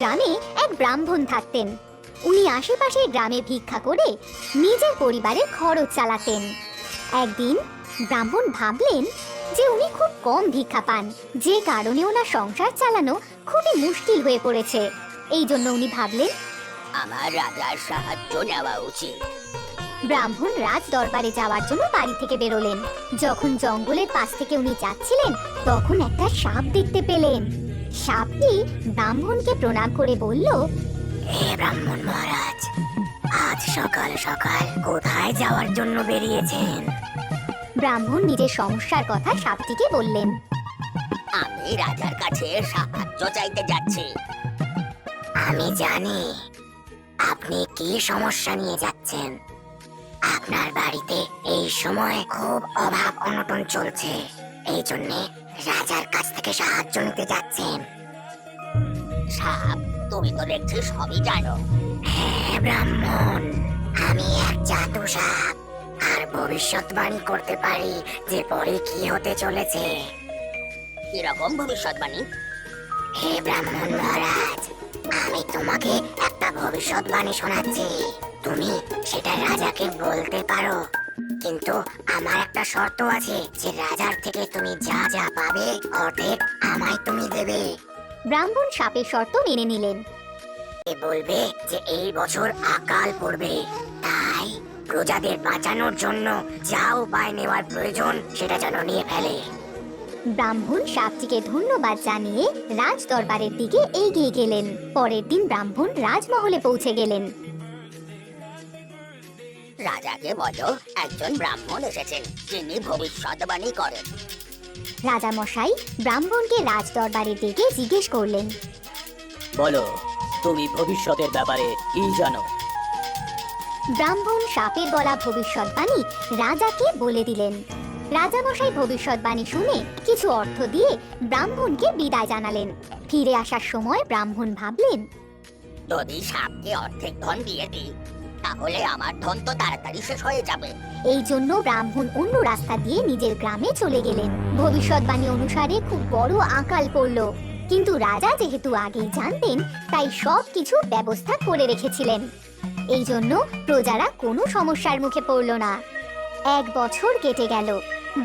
গ্রামে এক ব্রাহ্মণ থাকতেন। উনি আশেপাশের গ্রামে ভিক্ষা করে নিজের পরিবারের খরচ চালাতেন। একদিন ব্রাহ্মণ ভাবলেন যে উনি খুব কম ভিক্ষা পান, যে কারণে ওনার সংসার চালানো খুবই মুশকিল হয়ে পড়েছে। এই জন্য উনি ভাবলেন আমার রাজার সাহায্য নেওয়া উচিত। ব্রাহ্মণ রাজ দরবারে যাওয়ার জন্য বাড়ি থেকে বেরোলেন। যখন জঙ্গলের পাশ থেকে উনি যাচ্ছিলেন তখন একটা সাপ দেখতে পেলেন। সাপটি ব্রাহ্মণকে প্রণাম করে বলল, হে ব্রাহ্মণ মহারাজ, আজ সকাল সকাল কোথায় যাওয়ার জন্য বেরিয়েছেন? ব্রাহ্মণ নিজের সমস্যার কথা সাপটিকে বললেন। আমি রাজার কাছে সাহায্য চাইতে যাচ্ছি। আমি জানি আপনি কি সমস্যা নিয়ে যাচ্ছেন। আপনার বাড়িতে এই সময় খুব অভাব অনটন চলছে, এই জন্য রাজার কাছ থেকে সাহায্য নিতে যাচ্ছেন। সাপ, তুমি তো দেখছি সবই জানো। হ্যাঁ ব্রাহ্মণ, আমি এক জাদু সাপ, আর ভবিষ্যৎবাণী করতে পারি যে পরে কি হতে চলেছে। কিরকম ভবিষ্যৎবাণী? হে ব্রাহ্মণ মহারাজ, আমি তোমাকে একটা ভবিষ্যৎবাণী শোনাচ্ছি, তুমি সেটা রাজাকে বলতে পারো, কিন্তু আমার একটা শর্ত আছে যে রাজার থেকে তুমি যা যা পাবে অর্ধেক আমায় তুমি দেবে। ব্রাহ্মণ সাপের শর্ত মেনে নিলেন। এ বলবে যে এই বছর আকাল পড়বে, তাই প্রজাদের বাঁচানোর জন্য যা উপায় নেওয়ার প্রয়োজন সেটা যেন নিয়ে ফেলে। ব্রাহ্মণ সাপটিকে ধন্যবাদ জানিয়ে রাজ দরবারের দিকে এগিয়ে গেলেন। পরের দিন ব্রাহ্মণ রাজমহলে পৌঁছে গেলেন। রাজাকে বলো একজন ব্রাহ্মণ এসেছেন যিনি ভবিষ্যৎবাণী করেন। রাজা মশাই ব্রাহ্মণকে রাজ দরবারের দিকে জিজ্ঞেস করলেন, বলো, তুমি ভবিষ্যতের ব্যাপারে কি জানো? ব্রাহ্মণ সাপের বলা ভবিষ্যৎবাণী রাজাকে বলে দিলেন। রাজা মশাই ভবিষ্যৎবাণী শুনে কিছু অর্থ দিয়ে ব্রাহ্মণকে বিদায় জানালেন। ফিরে আসার সময় ব্রাহ্মণ ভাবলেন, যদি সাপকে অর্ধেক ধন দিয়ে দিই তাহলে আমার ধন তো তাড়াতাড়ি শেষ হয়ে যাবে। এই জন্য ব্রাহ্মণ অন্য রাস্তা দিয়ে নিজের গ্রামে চলে গেলেন। ভবিষ্যৎবাণী অনুসারে খুব বড় আকাল পড়ল, কিন্তু রাজা যেহেতু আগেই জানতেন তাই সব কিছু ব্যবস্থা করে রেখেছিলেন। এই জন্য প্রজারা কোনো সমস্যার মুখে পড়ল না। 1 বছর কেটে গেল।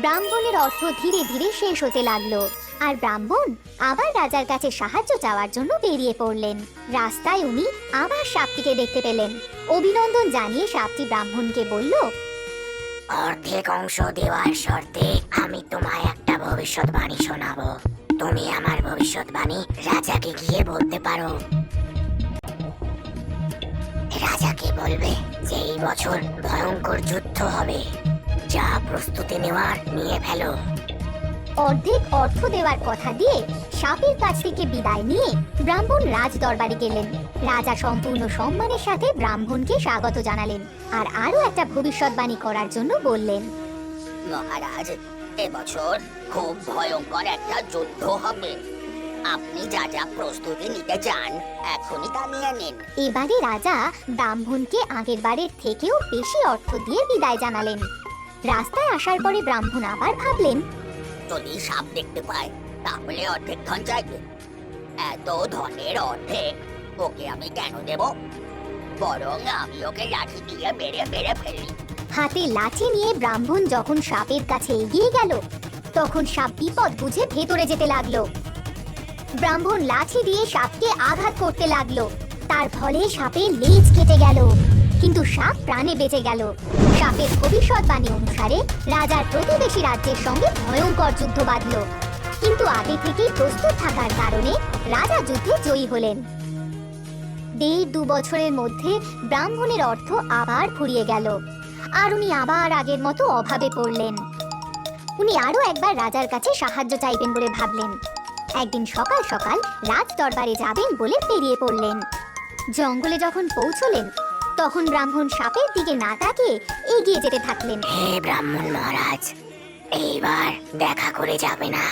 ব্রাহ্মণের অর্থ ধীরে ধীরে শেষ হতে লাগলো, আর ব্রাহ্মণ আবার রাজার কাছে সাহায্য চাওয়ার জন্য বেরিয়ে পড়লেন। রাস্তায় উনি আবার সাপটিকে দেখতে পেলেন। অভিনন্দন জানিয়ে সাপটি ব্রাহ্মণকে বলল, অর্ধেক অংশ দেওয়ার শর্তে আমি তোমায় একটা ভবিষ্যৎবাণী শোনাবো। তুমি আমার ভবিষ্যৎবাণী রাজাকে গিয়ে বলতে পারো। রাজাকে বলবে যে এই বছর ভয়ঙ্কর যুদ্ধ হবে, যা প্রস্তুতি নেওয়ার নিয়ে ফেলো। অর্ধেক অর্থ দেওয়ার কথা দিয়ে সাপের কাছ থেকে বিদায় নিয়ে ব্রাহ্মণ রাজ দরবারে গেলেন। রাজা সম্পূর্ণ সম্মানের সাথে ব্রাহ্মণকে স্বাগত জানালেন আর আরো একটা ভবিষ্যৎবাণী করার জন্য বললেন, মহারাজ, এবছর খুব ভয়ঙ্কর একটা যুদ্ধ হবে, আপনি যা যা প্রস্তুতি নিতে চান এখনই তা নিয়ে নিন। এবারে রাজা ব্রাহ্মণকে আগের বারের থেকেও বেশি অর্থ দিয়ে বিদায় জানালেন। রাস্তায় আসার পরে ব্রাহ্মণ আবার ভাবলেন, যদি সাপ দেখতে পায় তাহলে অর্ধেক ধন চাইবে। এত ধনের অর্ধেক ওকে আমি কেন দেব? বরং আমি ওকে লাঠি দিয়ে মেরে মেরে ফেলি। হাতে লাঠি নিয়ে ব্রাহ্মণ যখন সাপের কাছে এগিয়ে গেল তখন সাপ বিপদ বুঝে ভেতরে যেতে লাগলো। ব্রাহ্মণ লাঠি দিয়ে সাপকে আঘাত করতে লাগলো। তার ফলে সাপের লেজ কেটে গেল, কিন্তু সাপ প্রাণে বেঁচে গেল। সাপের ভবিষ্যৎবাণী অনুসারে রাজার প্রতিবেশী রাজ্যের সঙ্গে ভয়ঙ্কর যুদ্ধ বাঁধল, কিন্তু আগে থেকেই প্রস্তুত থাকার কারণে রাজা যুদ্ধে জয়ী হলেন। 1.5-2 বছরের মধ্যে ব্রাহ্মণের অর্থ আবার ফুরিয়ে গেল, আর উনি আবার আগের মতো অভাবে পড়লেন। উনি আরো একবার রাজার কাছে সাহায্য চাইবেন বলে ভাবলেন। একদিন সকাল সকাল রাজ দরবারে যাবেন বলে বেরিয়ে পড়লেন। জঙ্গলে যখন পৌঁছলেন তখন ব্রাহ্মণ সাপের দিকে না তাকিয়ে এগিয়ে যেতে থাকলেন। হে ব্রাহ্মণ মহারাজ, এইবার দেখা করে যাবে না?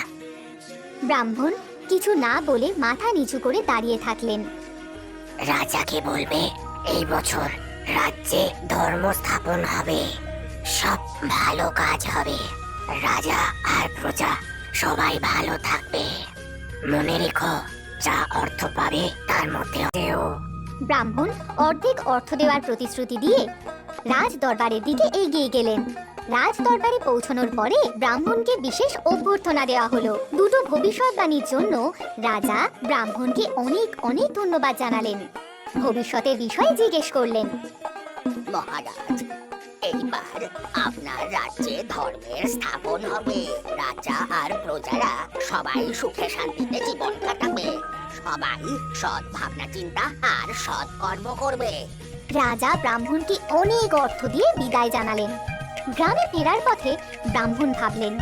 ব্রাহ্মণ কিছু না বলে মাথা নিচু করে দাঁড়িয়ে থাকলেন। রাজাকে বলবে এই বছর রাজ্যে ধর্ম স্থাপন হবে, সব ভালো কাজ হবে, রাজা আর প্রজা সবাই ভালো থাকবে। মনে রেখো, যা অর্থ পাবে তার মধ্যে ও ব্রাহ্মণ অর্ধেক অর্থ দেওয়ার প্রতিশ্রুতি দিয়ে রাজ দরবারের দিকে এগিয়ে গেলেন। রাজ দরবারে পৌঁছানোর পরে ব্রাহ্মণকে বিশেষ অভ্যর্থনা দেওয়া হলো। দুটো ভবিষ্যৎবাণীর জন্য রাজা ব্রাহ্মণকে অনেক অনেক ধন্যবাদ জানালেন। ভবিষ্যতের বিষয়ে জিজ্ঞেস করলেন। মহারাজ, এইবার আপনার রাজ্যে ধর্মের স্থাপন হবে। রাজা আর প্রজারা সবাই সুখে শান্তিতে জীবন কাটাবে। সবাই সৎ ভাবনা চিন্তা আর সৎ কর্ম করবে। রাজা ব্রাহ্মণকে অনেক অর্থ দিয়ে বিদায় জানালেন। গ্রামে ফেরার পথে ব্রাহ্মণ ভাবলেন,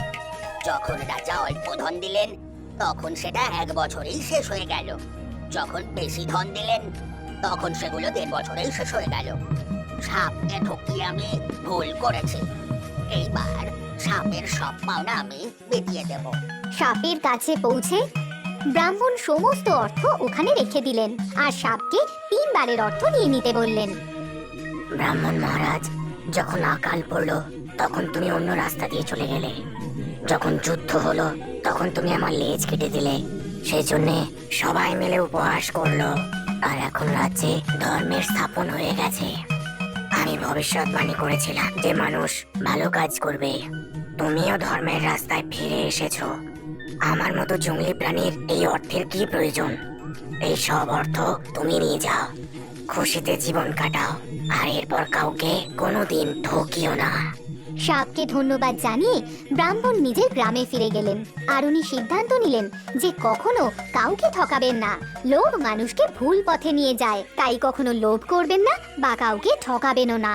যখন রাজা অল্প ধন দিলেন তখন সেটা 1 বছরেই শেষ হয়ে গেল। যখন বেশি ধন দিলেন তখন সেগুলো 1.5 বছরেই শেষ হয়ে গেল। সাপকে ঠকিয়ে আমি ভুল করেছি। এইবার সাপের সব পাওনা আমি মিটিয়ে দেব। সাপের কাছে পৌঁছে ব্রাহ্মণ সমস্ত অর্থ ওখানে রেখে দিলেন আর সাপকে 3 বারের অর্থ নিয়ে নিতে বললেন। ব্রাহ্মণ মহারাজ, যখন আকাল পড়লো তখন তুমি অন্য রাস্তা দিয়ে চলে গেলে। যখন যুদ্ধ হলো তখন তুমি আমার লেজ কেটে দিলে। সেই জন্যে সবাই মিলে উপহাস করলো। আর এখন রাজ্যে ধর্মের স্থাপন হয়ে গেছে। আমি ভবিষ্যৎবাণী করেছিলাম যে মানুষ ভালো কাজ করবে। তুমিও ধর্মের রাস্তায় ফিরে এসেছো। আমার মতো জঙ্গলি প্রাণীর এই অর্থের কি প্রয়োজন? এই সব অর্থ তুমি নিয়ে যাও, খুশিতে জীবন কাটাও, আর এরপর কাউকে কোনোদিন ঠকিও না। সাপকে ধন্যবাদ জানিয়ে ব্রাহ্মণ নিজের গ্রামে ফিরে গেলেন। আর উনি সিদ্ধান্ত নিলেন যে কখনো কাউকে ঠকাবেন না। লোভ মানুষকে ভুল পথে নিয়ে যায়, তাই কখনো লোভ করবেন না বা কাউকে ঠকাবেনও না।